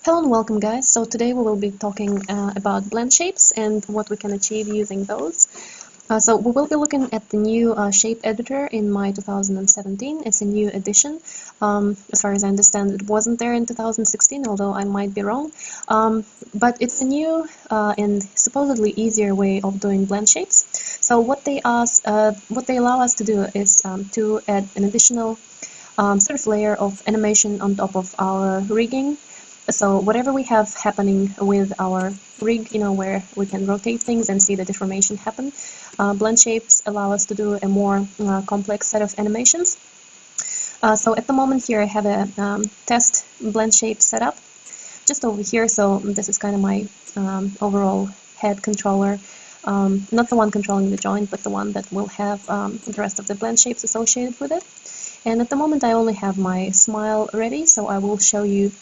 Hello and welcome guys. So today we will be talking about blend shapes and what we can achieve using those. So we will be looking at the new shape editor in my 2017. It's a new edition. As far as I understand, it wasn't there in 2016, although I might be wrong. But it's a new and supposedly easier way of doing blend shapes. So what they allow us to do is to add an additional sort of layer of animation on top of our rigging. So whatever we have happening with our rig, where we can rotate things and see the deformation happen, blend shapes allow us to do a more complex set of animations. So at the moment here I have a test blend shape set up just over here. So this is kind of my overall head controller, not the one controlling the joint, but the one that will have the rest of the blend shapes associated with it. And at the moment I only have my smile ready, so I will show you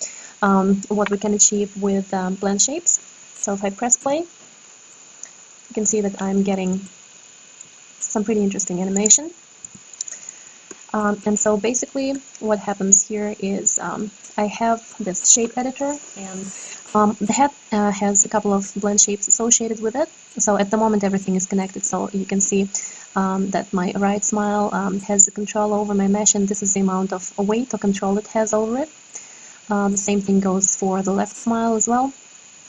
what we can achieve with blend shapes. So if I press play, you can see that I'm getting some pretty interesting animation. And so basically what happens here is I have this shape editor, and the head has a couple of blend shapes associated with it. So at the moment everything is connected, so you can see that my right smile has control over my mesh, and this is the amount of weight or control it has over it. The same thing goes for the left smile as well.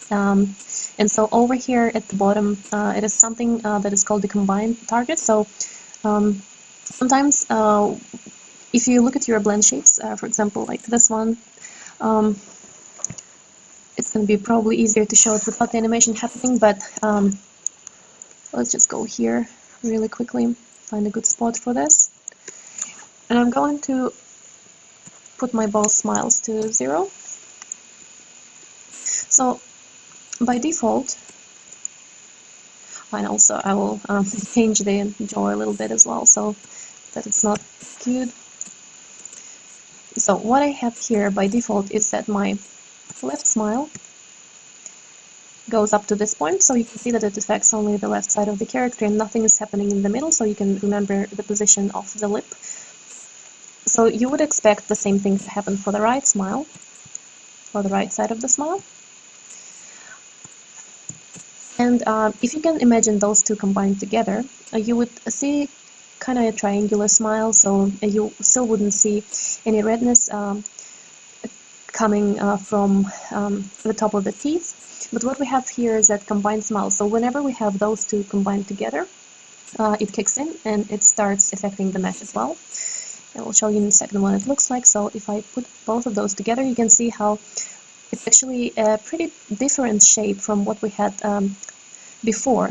And so over here at the bottom, it is something that is called the combined target. So sometimes if you look at your blend shapes, for example, like this one, it's going to be probably easier to show it without the animation happening, but let's just go here really quickly, find a good spot for this. And I'm going to put my both smiles to 0. So by default, and also I will change the jaw a little bit as well so that it's not skewed. So what I have here by default is that my left smile goes up to this point, so you can see that it affects only the left side of the character and nothing is happening in the middle, so you can remember the position of the lip. So you would expect the same thing to happen for the right smile, or the right side of the smile. And if you can imagine those two combined together, you would see kind of a triangular smile, so you still wouldn't see any redness coming from the top of the teeth. But what we have here is that combined smile. So whenever we have those two combined together, it kicks in and it starts affecting the mesh as well. I will show you in a second what it looks like. So if I put both of those together, you can see how it's actually a pretty different shape from what we had before.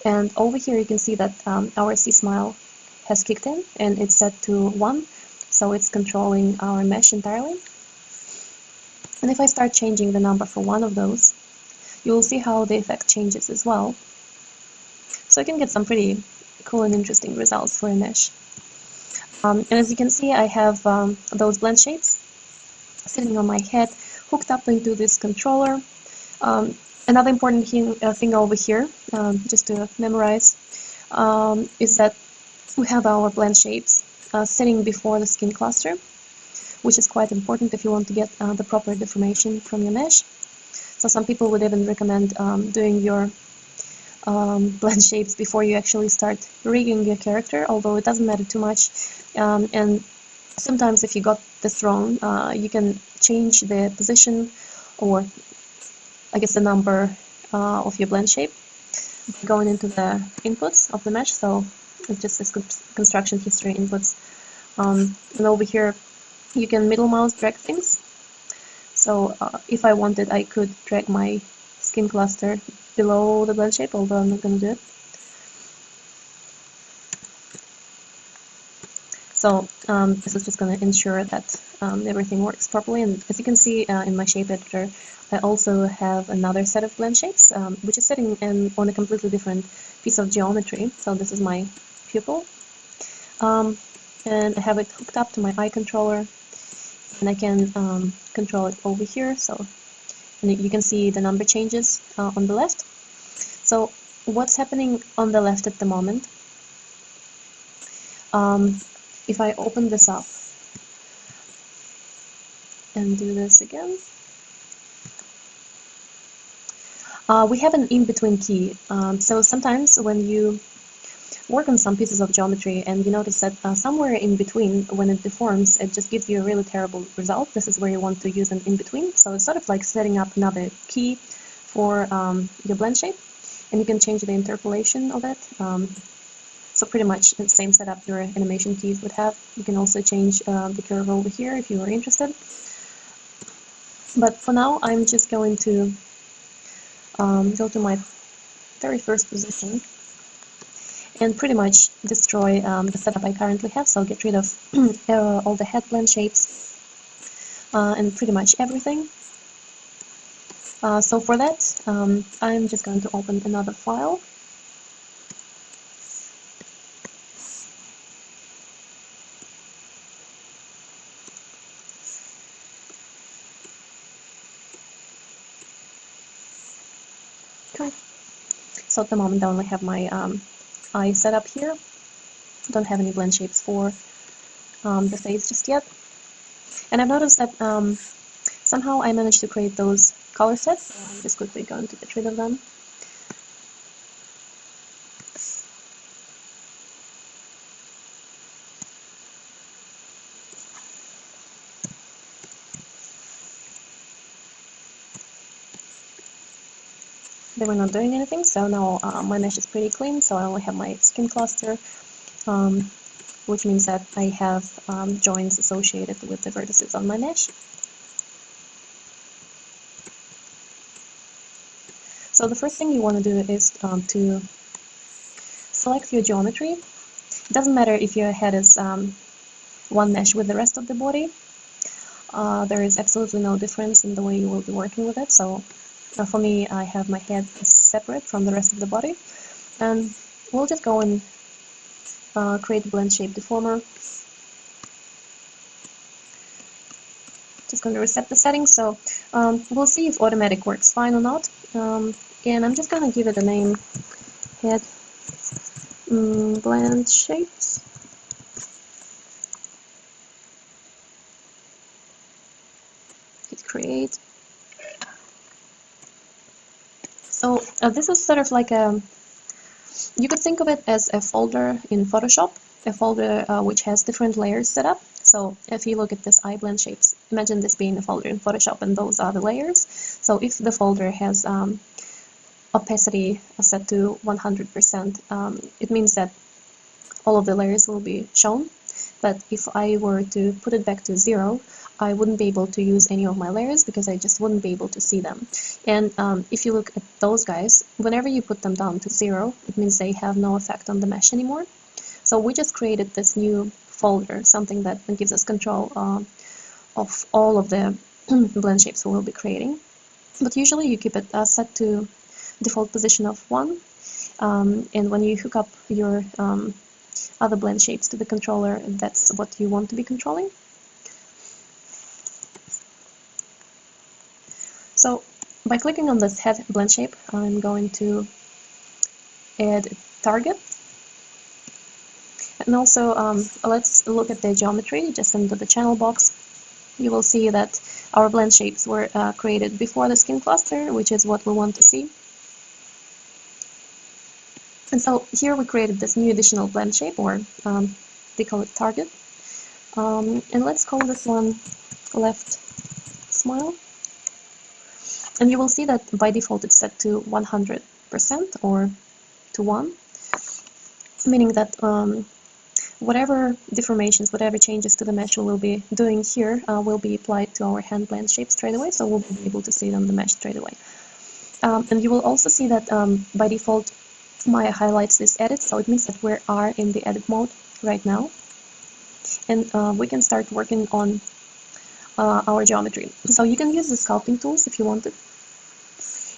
And over here you can see that our C smile has kicked in and it's set to 1, so it's controlling our mesh entirely. And if I start changing the number for one of those, you will see how the effect changes as well. So you can get some pretty cool and interesting results for a mesh. And as you can see, I have those blend shapes sitting on my head, hooked up into this controller. Another important thing over here, just to memorize, is that we have our blend shapes sitting before the skin cluster, which is quite important if you want to get the proper deformation from your mesh. So some people would even recommend doing your blend shapes before you actually start rigging your character, although it doesn't matter too much. And sometimes if you got this wrong, you can change the position, or I guess the number of your blend shape by going into the inputs of the mesh. So it just says construction history inputs. And over here you can middle mouse drag things. So if I wanted, I could drag my skin cluster below the blend shape, although I'm not going to do it. So this is just going to ensure that everything works properly. And as you can see in my shape editor, I also have another set of blend shapes, which is sitting on a completely different piece of geometry. So this is my pupil. And I have it hooked up to my eye controller, and I can control it over here. So and you can see the number changes on the left. So what's happening on the left at the moment? If I open this up and do this again, we have an in-between key. So sometimes when you work on some pieces of geometry and you notice that somewhere in between, when it deforms, it just gives you a really terrible result. This is where you want to use an in-between. So it's sort of like setting up another key for your blend shape, and you can change the interpolation of it. So pretty much the same setup your animation keys would have. You can also change the curve over here if you are interested. But for now, I'm just going to go to my very first position and pretty much destroy the setup I currently have. So get rid of all the head blend shapes and pretty much everything. So for that, I'm just going to open another file. Okay. So at the moment I only have my eye set up here. Don't have any blend shapes for the face just yet. And I've noticed that somehow I managed to create those color sets. So I'm just quickly going to get rid of them. They were not doing anything, so now my mesh is pretty clean. So I only have my skin cluster, which means that I have joins associated with the vertices on my mesh. So the first thing you want to do is to select your geometry. It doesn't matter if your head is one mesh with the rest of the body. There is absolutely no difference in the way you will be working with it. So for me, I have my head separate from the rest of the body. And we'll just go and create a blend shape deformer. Just going to reset the settings. So we'll see if automatic works fine or not. And I'm just going to give it a name, head blend shapes. Hit create. So this is sort of like you could think of it as a folder in Photoshop, a folder which has different layers set up. So if you look at this eye blend shapes, imagine this being a folder in Photoshop and those are the layers. So if the folder has opacity set to 100%, it means that all of the layers will be shown. But if I were to put it back to 0, I wouldn't be able to use any of my layers because I just wouldn't be able to see them. And if you look at those guys, whenever you put them down to 0, it means they have no effect on the mesh anymore. So we just created this new folder, something that gives us control of all of the blend shapes we will be creating. But usually you keep it set to default position of 1. And when you hook up your other blend shapes to the controller, that's what you want to be controlling. So by clicking on this head blend shape, I'm going to add a target. And also, let's look at the geometry just under the channel box. You will see that our blend shapes were created before the skin cluster, which is what we want to see. And so here we created this new additional blend shape, or they call it target. And let's call this one left smile. And you will see that by default it's set to 100% or to 1, meaning that whatever deformations, whatever changes to the mesh we will be doing here will be applied to our hand blend shape straight away, so we'll be able to see it on the mesh straight away. And you will also see that by default Maya highlights this edit, so it means that we are in the edit mode right now. And we can start working on our geometry. So you can use the sculpting tools if you wanted.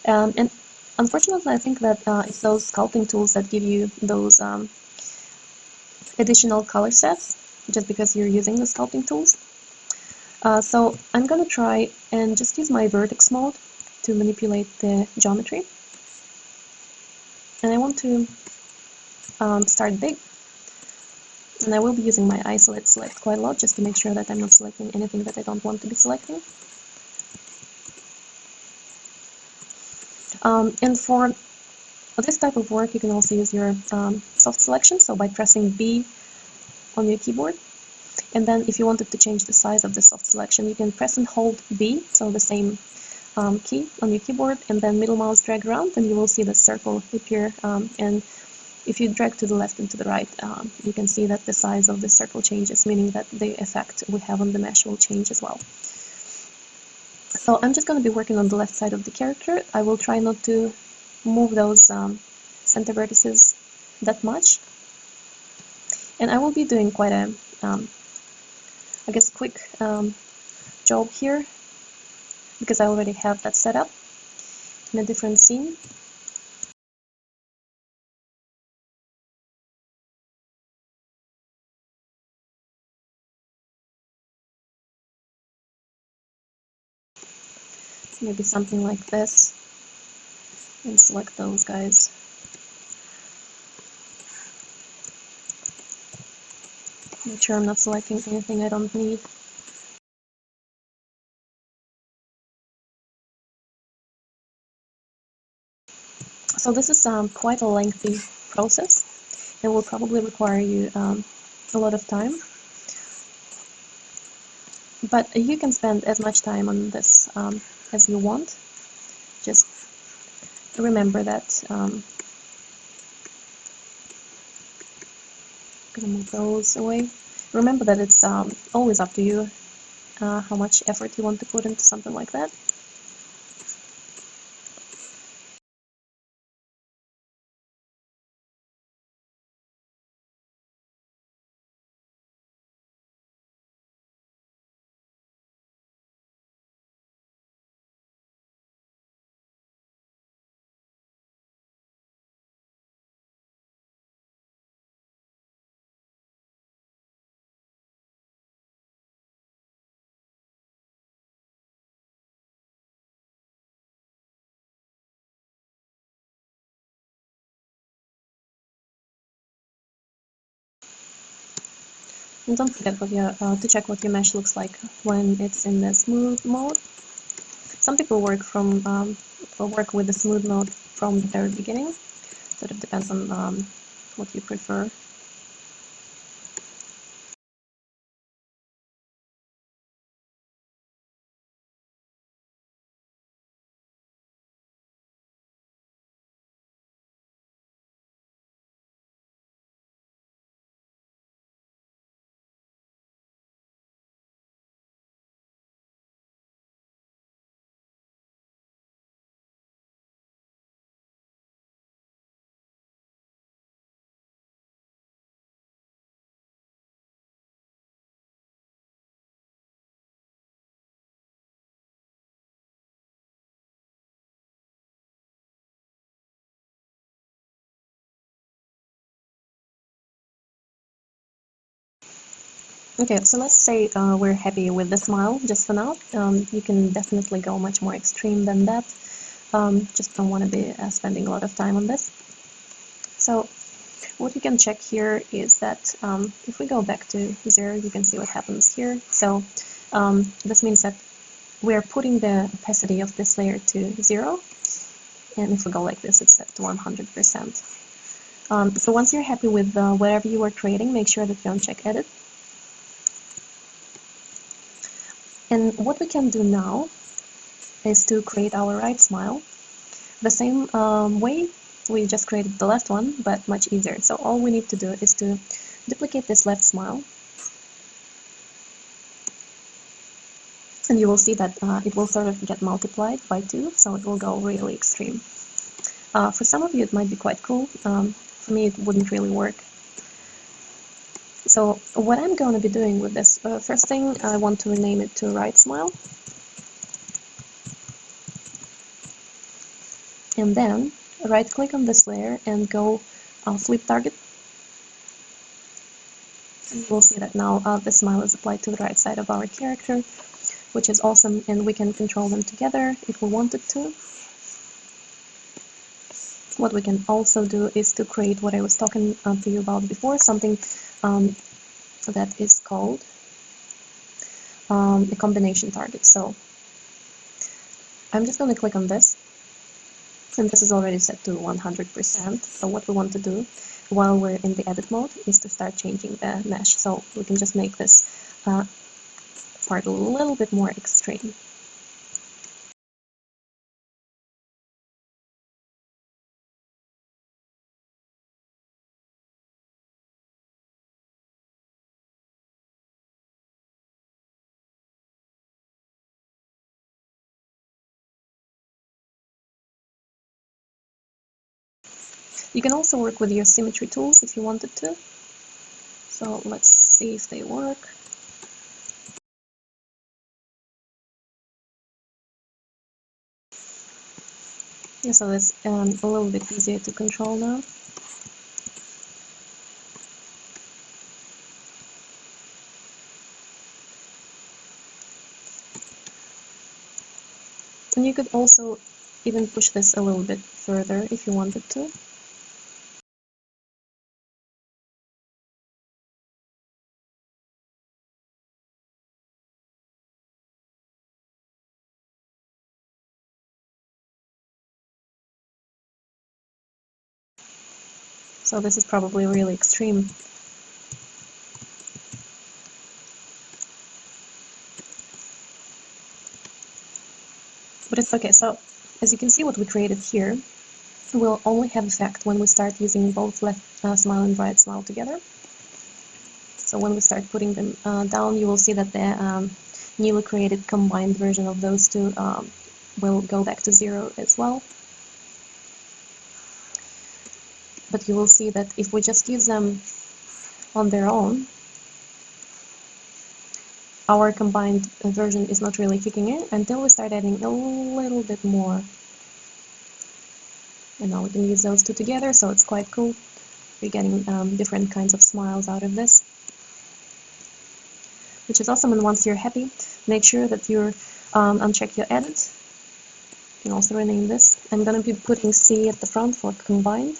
And unfortunately, I think that it's those sculpting tools that give you those additional color sets, just because you're using the sculpting tools. So I'm going to try and just use my vertex mode to manipulate the geometry. And I want to start big. And I will be using my isolate select quite a lot, just to make sure that I'm not selecting anything that I don't want to be selecting. And for this type of work, you can also use your soft selection. So by pressing B on your keyboard, and then if you wanted to change the size of the soft selection, you can press and hold B, so the same key on your keyboard, and then middle mouse drag around, and you will see the circle appear. And if you drag to the left and to the right, you can see that the size of the circle changes, meaning that the effect we have on the mesh will change as well. So I'm just going to be working on the left side of the character. I will try not to move those center vertices that much. And I will be doing quite a, I guess, quick job here, because I already have that set up in a different scene. Maybe something like this, and select those guys. Make sure I'm not selecting anything I don't need. So this is quite a lengthy process. It will probably require you a lot of time. But you can spend as much time on this as you want. Just remember that. I'm gonna move those away. Remember that it's always up to you how much effort you want to put into something like that. And don't forget what to check what your mesh looks like when it's in the smooth mode. Some people work with the smooth mode from the very beginning. Sort of depends on what you prefer. Okay, so let's say we're happy with the smile just for now. You can definitely go much more extreme than that. Just don't want to be spending a lot of time on this. So what you can check here is that if we go back to 0, you can see what happens here. So this means that we're putting the opacity of this layer to 0. And if we go like this, it's set to 100%. So once you're happy with whatever you are creating, make sure that you uncheck Edit. And what we can do now is to create our right smile the same way we just created the left one, but much easier. So all we need to do is to duplicate this left smile, and you will see that it will sort of get multiplied by 2, so it will go really extreme. For some of you it might be quite cool. For me it wouldn't really work. So what I'm going to be doing with this, first thing, I want to rename it to right smile. And then right click on this layer and go flip target. And we'll see that now the smile is applied to the right side of our character, which is awesome, and we can control them together if we wanted to. What we can also do is to create what I was talking to you about before, something that is called a combination target. So I'm just going to click on this, and this is already set to 100%. So what we want to do while we're in the edit mode is to start changing the mesh. So we can just make this part a little bit more extreme. You can also work with your symmetry tools if you wanted to. So let's see if they work. Yeah, so it's a little bit easier to control now. And you could also even push this a little bit further if you wanted to. So this is probably really extreme. But it's okay. So as you can see, what we created here will only have effect when we start using both left smile and right smile together. So when we start putting them down, you will see that the newly created combined version of those two will go back to 0 as well. But you will see that if we just use them on their own, our combined version is not really kicking in until we start adding a little bit more. And now we can use those two together, so it's quite cool. We're getting different kinds of smiles out of this, which is awesome. And once you're happy, make sure that you uncheck your edit. You can also rename this. I'm going to be putting C at the front for combined.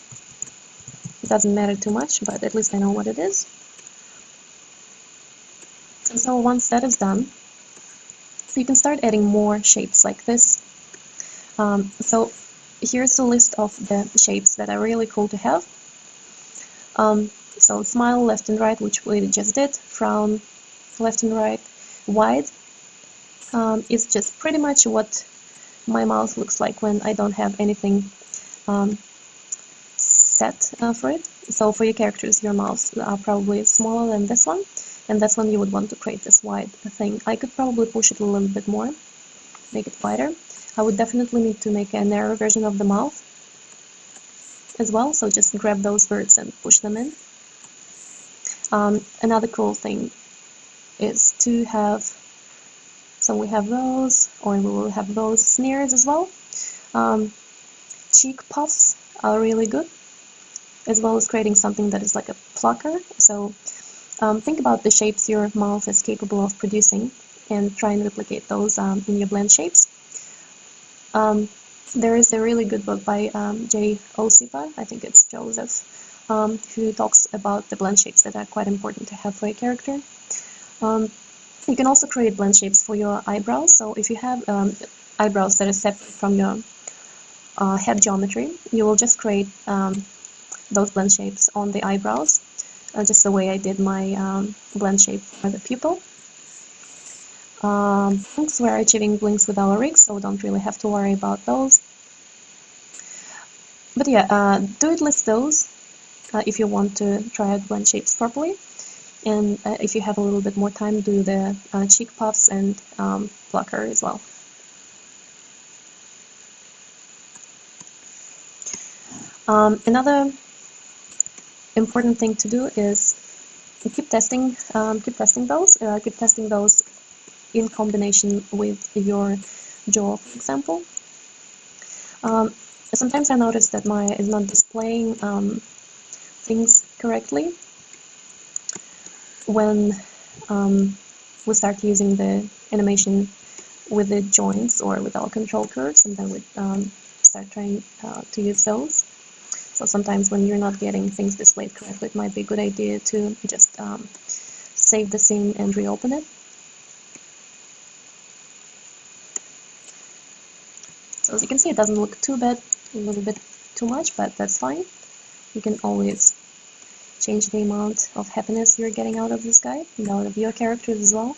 It doesn't matter too much, but at least I know what it is. And so once that is done, you can start adding more shapes like this. So here's a list of the shapes that are really cool to have. So smile left and right, which we just did, frown left and right, wide is just pretty much what my mouth looks like when I don't have anything set for it. So for your characters, your mouths are probably smaller than this one, and that's when you would want to create this wide thing. I could probably push it a little bit more, make it wider. I would definitely need to make a narrow version of the mouth as well, so just grab those words and push them in. Another cool thing is to have, so we have those, or we will have those sneers as well. Cheek puffs are really good, as well as creating something that is like a plucker. So think about the shapes your mouth is capable of producing and try and replicate those in your blend shapes. There is a really good book by J. Osipa, I think it's Joseph, who talks about the blend shapes that are quite important to have for a character. You can also create blend shapes for your eyebrows. So if you have eyebrows that are separate from your head geometry, you will just create those blend shapes on the eyebrows, just the way I did my blend shape for the pupil. Blinks, we're achieving blinks with our rigs, so we don't really have to worry about those. But yeah, do at least those if you want to try out blend shapes properly. And if you have a little bit more time, do the cheek puffs and plucker as well. Another important thing to do is keep testing those in combination with your jaw, for example. Sometimes I notice that Maya is not displaying things correctly when we start using the animation with the joints or with our control curves, and then we start trying to use those. So sometimes when you're not getting things displayed correctly, it might be a good idea to just save the scene and reopen it. So as you can see, it doesn't look too bad. a little bit too much, but that's fine. You can always change the amount of happiness you're getting out of this guy and out of your characters as well.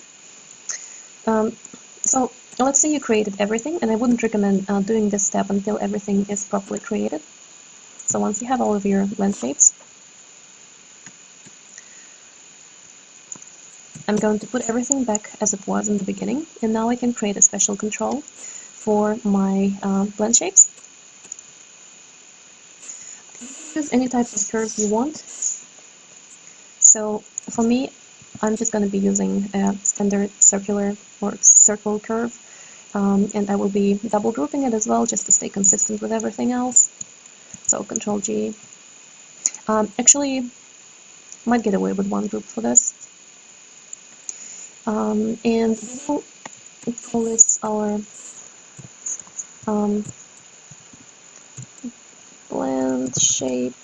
So let's say you created everything, and I wouldn't recommend doing this step until everything is properly created. So once you have all of your blend shapes, I'm going to put everything back as it was in the beginning, and now I can create a special control for my blend shapes. Use any type of curve you want. So for me, I'm just going to be using a standard circular or circle curve, and I will be double grouping it as well, just to stay consistent with everything else. So Control G. Actually, might get away with one group for this. And we'll call this our blend shape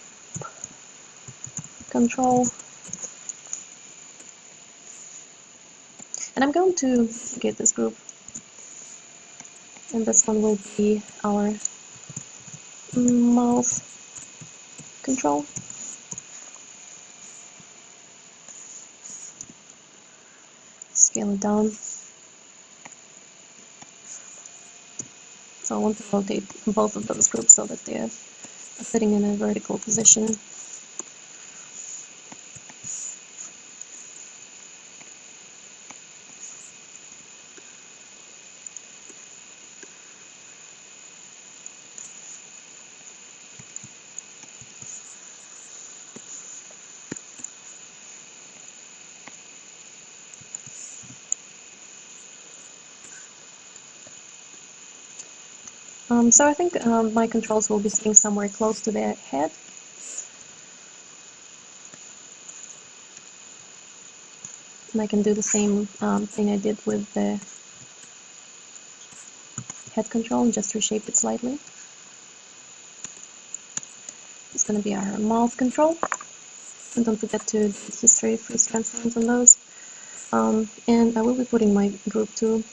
control. And I'm going to get this group. And this one will be our mouth control. Scale it down. So I want to rotate both of those groups so that they are sitting in a vertical position. So I think my controls will be sitting somewhere close to their head. And I can do the same thing I did with the head control and just reshape it slightly. It's going to be our mouth control. And don't forget to history freeze transforms on those. And I will be putting my group 2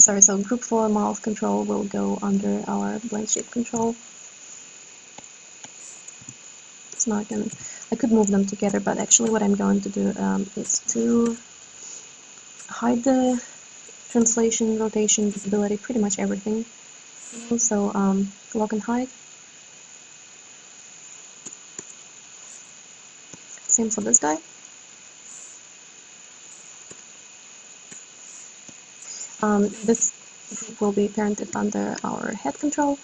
sorry, so group 4 mouth control will go under our blend shape control. It's not gonna, I could move them together, but actually what I'm going to do is to hide the translation, rotation, visibility, pretty much everything. So lock and hide. Same for this guy. This group will be parented under our head control.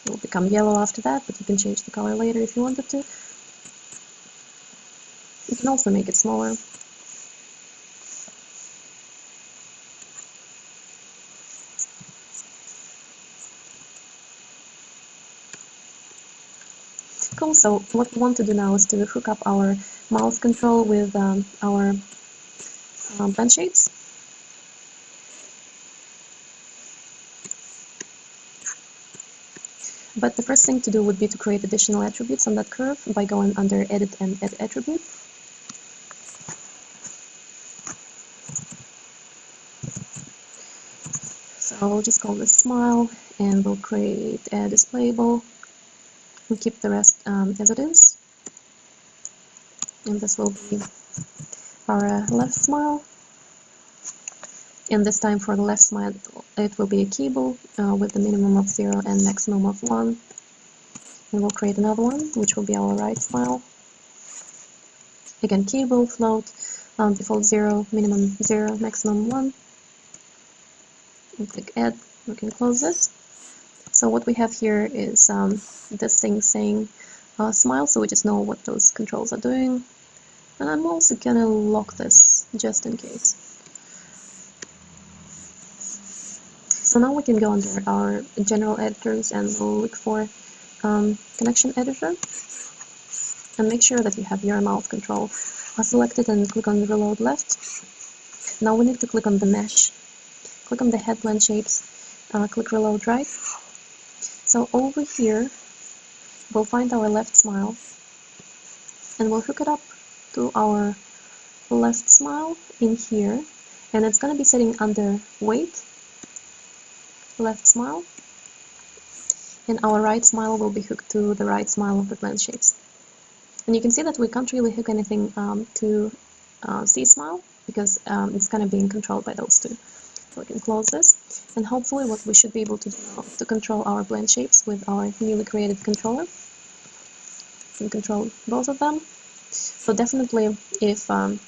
It will become yellow after that, but you can change the color later if you wanted to. You can also make it smaller. Cool, so what we want to do now is to hook up our mouth control with our blend shapes. But the first thing to do would be to create additional attributes on that curve by going under Edit and Add Attribute. So we'll just call this Smile, and we'll create a displayable. We'll keep the rest as it is. And this will be our left smile. And this time for the left smile, it will be a keyable with the minimum of 0 and maximum of 1. And we'll create another one, which will be our right smile. Again, keyable, float, default 0, minimum 0, maximum 1. And click Add. We can close this. So what we have here is this thing saying smile, so we just know what those controls are doing. And I'm also gonna lock this just in case. So now we can go under our general editors and we'll look for connection editor. And make sure that you have your mouth control selected and click on reload left. Now we need to click on the mesh. Click on the head blend shapes, click reload right. So over here, we'll find our left smile and we'll hook it up to our left smile in here. And it's going to be sitting under weight, left smile. And our right smile will be hooked to the right smile of the blend shapes. And you can see that we can't really hook anything to C smile because it's kind of being controlled by those two. So we can close this, and hopefully what we should be able to do now to control our blend shapes with our newly created controller. We can control both of them. So definitely if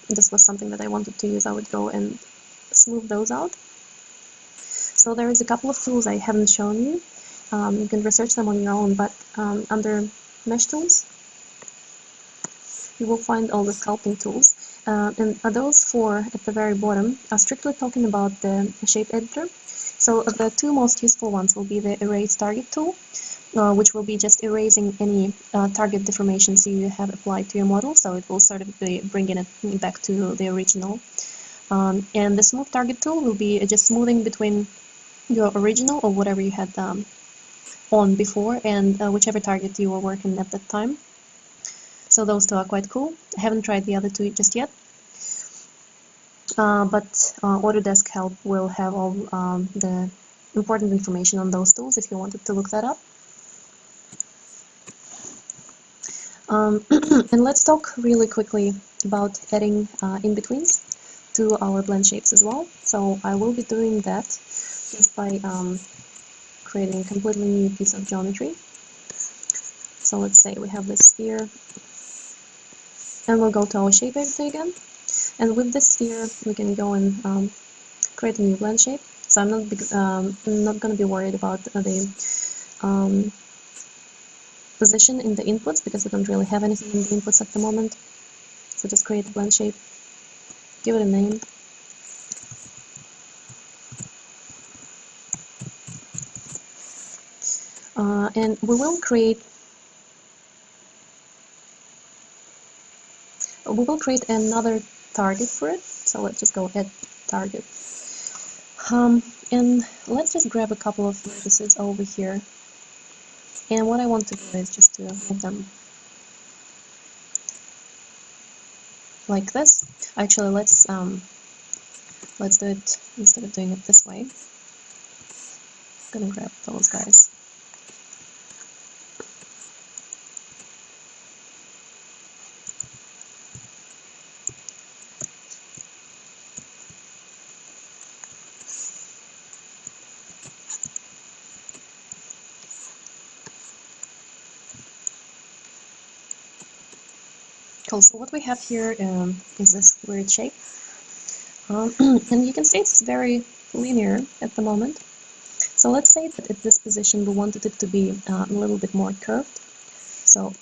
this was something that I wanted to use, I would go and smooth those out. So there is a couple of tools I haven't shown you. You can research them on your own, but under Mesh Tools, you will find all the sculpting tools. And those four at the very bottom are strictly talking about the shape editor. So the two most useful ones will be the Erase Target tool, which will be just erasing any target deformations you have applied to your model, so it will sort of be bringing it back to the original. And the Smooth Target tool will be just smoothing between your original or whatever you had on before and whichever target you were working at that time. So those two are quite cool. I haven't tried the other two just yet. But Autodesk Help will have all the important information on those tools if you wanted to look that up. And let's talk really quickly about adding in-betweens to our blend shapes as well. So I will be doing that just by creating a completely new piece of geometry. So let's say we have this sphere, and we'll go to our shape editor again. And with this sphere, we can go and create a new blend shape. So I'm not going to be worried about the position in the inputs because we don't really have anything in the inputs at the moment. So just create a blend shape, give it a name. And we will create another target for it. So let's just go add target. And let's just grab a couple of vertices over here. And what I want to do is just to make them like this. Actually, let's do it instead of doing it this way. I'm gonna grab those guys. Cool. So what we have here is this weird shape, and you can see it's very linear at the moment. So let's say that at this position we wanted it to be a little bit more curved. So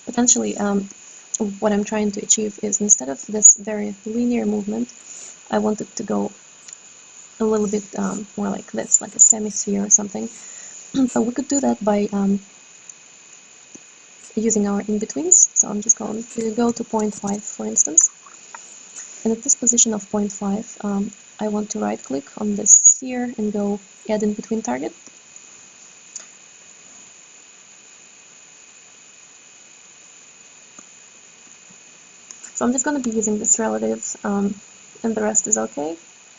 potentially what I'm trying to achieve is instead of this very linear movement, I want it to go a little bit more like this, like a semi-sphere or something. So we could do that by using our in-betweens. So I'm just going to go to 0.5, for instance. And at this position of 0.5, I want to right-click on this sphere and go add in-between target. So I'm just going to be using this relative, and the rest is okay.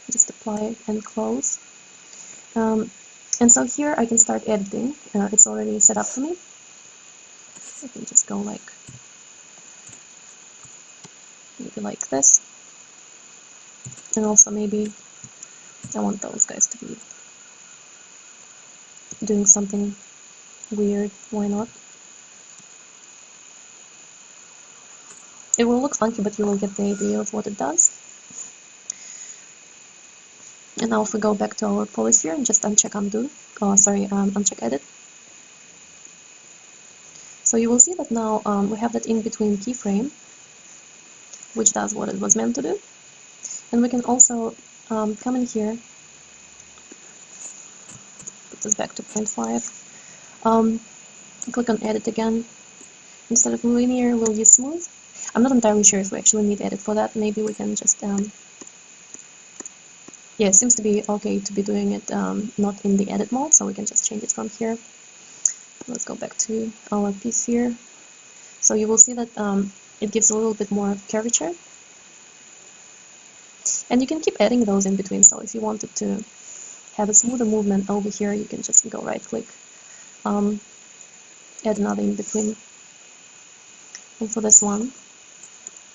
Just apply and close. And so here I can start editing. It's already set up for me. I can just go like maybe like this. And also maybe I want those guys to be doing something weird. Why not? It will look funky, but you will get the idea of what it does. And now if we go back to our polysphere and just uncheck undo, uncheck edit. So you will see that now we have that in-between keyframe, which does what it was meant to do. And we can also come in here put this back to 0.5. Click on edit again. Instead of linear, we'll use smooth. I'm not entirely sure if we actually need edit for that. Maybe we can just yeah, it seems to be okay to be doing it not in the edit mode, so we can just change it from here. Let's go back to our piece here. So you will see that it gives a little bit more curvature. And you can keep adding those in between, so if you wanted to have a smoother movement over here, you can just go right click, add another in between. And for this one,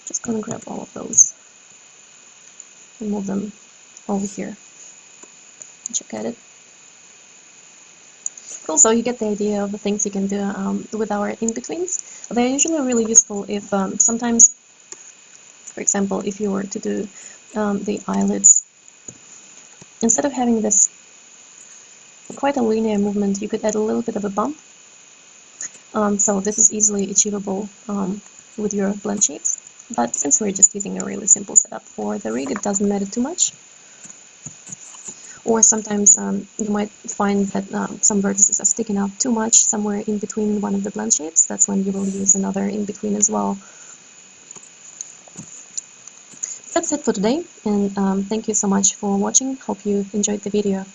just gonna grab all of those and move them over here. Check at it. Cool, so you get the idea of the things you can do with our in-betweens. They're usually really useful if sometimes, for example, if you were to do the eyelids, instead of having this quite a linear movement, you could add a little bit of a bump. So this is easily achievable with your Blendshapes. But since we're just using a really simple setup for the rig, it doesn't matter too much. Or sometimes you might find that some vertices are sticking out too much somewhere in between one of the Blendshapes. That's when you will use another in between as well. That's it for today, and thank you so much for watching. Hope you enjoyed the video.